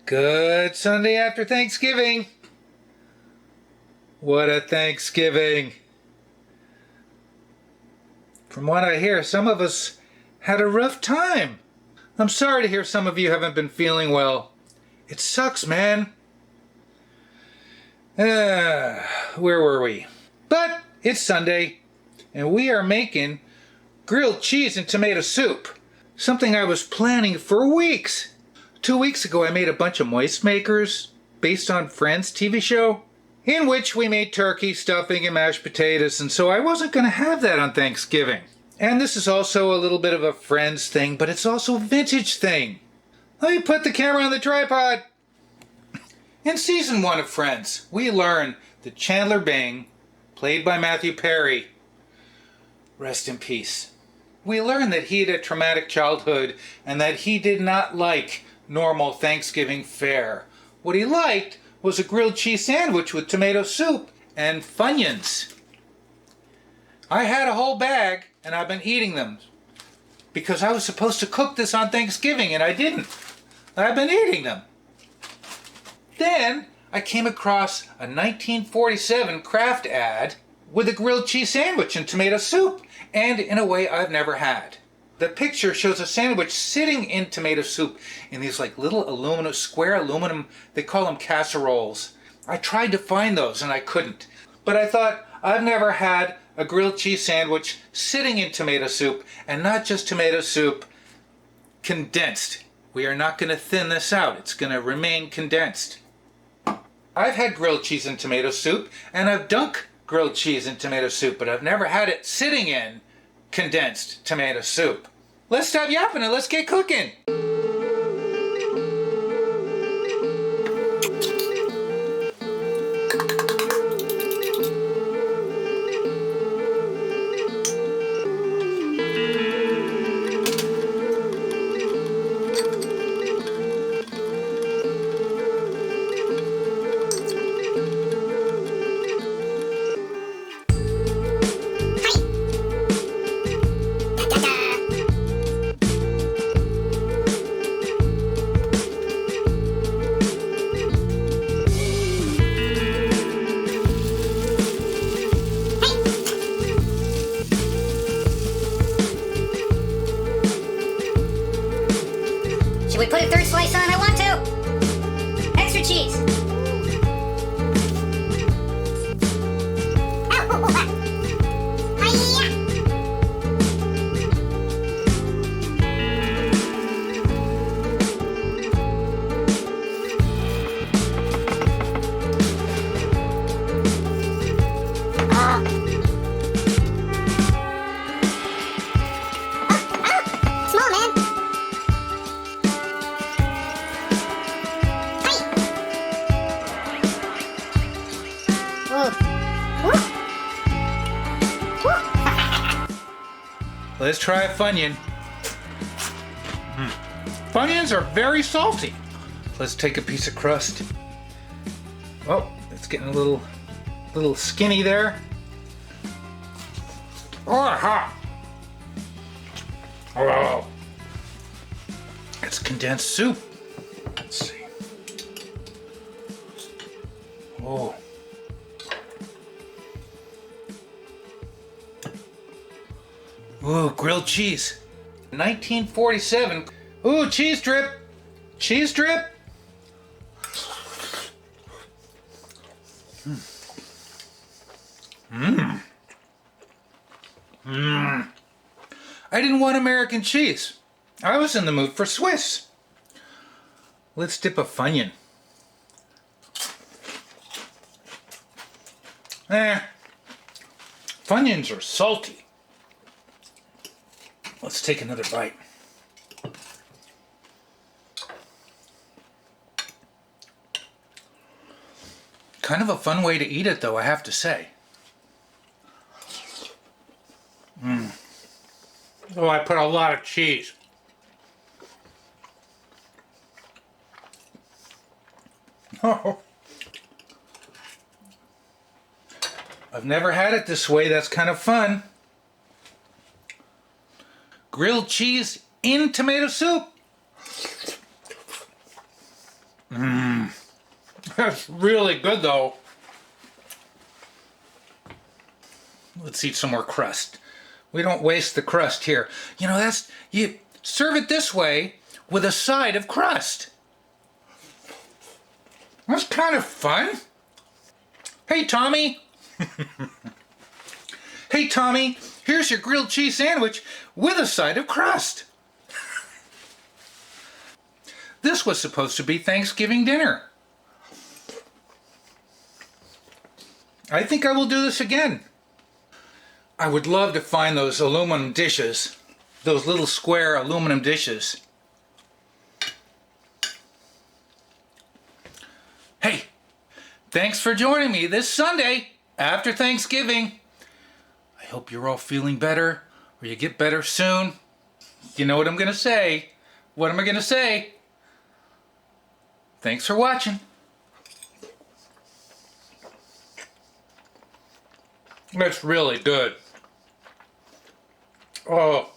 Good Sunday after Thanksgiving. What a Thanksgiving. From what I hear, some of us had a rough time. I'm sorry to hear some of you haven't been feeling well. It sucks, man. Where were we? But it's Sunday, and we are making grilled cheese and tomato soup. Something I was planning for weeks. 2 weeks ago, I made a bunch of moist makers based on Friends TV show, in which we made turkey, stuffing, and mashed potatoes, and so I wasn't going to have that on Thanksgiving. And this is also a little bit of a Friends thing, but it's also a vintage thing. Let me put the camera on the tripod. In season 1 of Friends, we learn that Chandler Bing, played by Matthew Perry, rest in peace. We learn that he had a traumatic childhood and that he did not like normal Thanksgiving fare. What he liked was a grilled cheese sandwich with tomato soup and Funyuns. I had a whole bag and I've been eating them because I was supposed to cook this on Thanksgiving and I didn't. I've been eating them. Then I came across a 1947 Kraft ad with a grilled cheese sandwich and tomato soup, and in a way I've never had. The picture shows a sandwich sitting in tomato soup in these like little square aluminum, they call them casseroles. I tried to find those and I couldn't. But I thought, I've never had a grilled cheese sandwich sitting in tomato soup, and not just tomato soup, condensed. We are not going to thin this out. It's going to remain condensed. I've had grilled cheese and tomato soup, and I've dunked grilled cheese and tomato soup, but I've never had it sitting in condensed tomato soup. Let's stop yapping and let's get cooking. Should we put a third slice on? I want to! Extra cheese! Let's try a Funyun. Funyuns are very salty. Let's take a piece of crust. Oh, it's getting a little skinny there. Oh, hot. Oh, it's condensed soup. Let's see. Oh. Ooh, grilled cheese. 1947. Ooh, cheese drip. Cheese drip. I didn't want American cheese. I was in the mood for Swiss. Let's dip a Funyun. Funyuns are salty. Let's take another bite. Kind of a fun way to eat it, though, I have to say. Oh, I put a lot of cheese. Oh. I've never had it this way. That's kind of fun. Grilled cheese in tomato soup. That's really good though. Let's eat some more crust. We don't waste the crust here. You know, you serve it this way with a side of crust. That's kind of fun. Hey, Tommy. Hey, Tommy, here's your grilled cheese sandwich with a side of crust. This was supposed to be Thanksgiving dinner. I think I will do this again. I would love to find those aluminum dishes, those little square aluminum dishes. Hey, thanks for joining me this Sunday after Thanksgiving. I hope you're all feeling better, or you get better soon. You know what I'm going to say. What am I going to say? Thanks for watching. That's really good. Oh.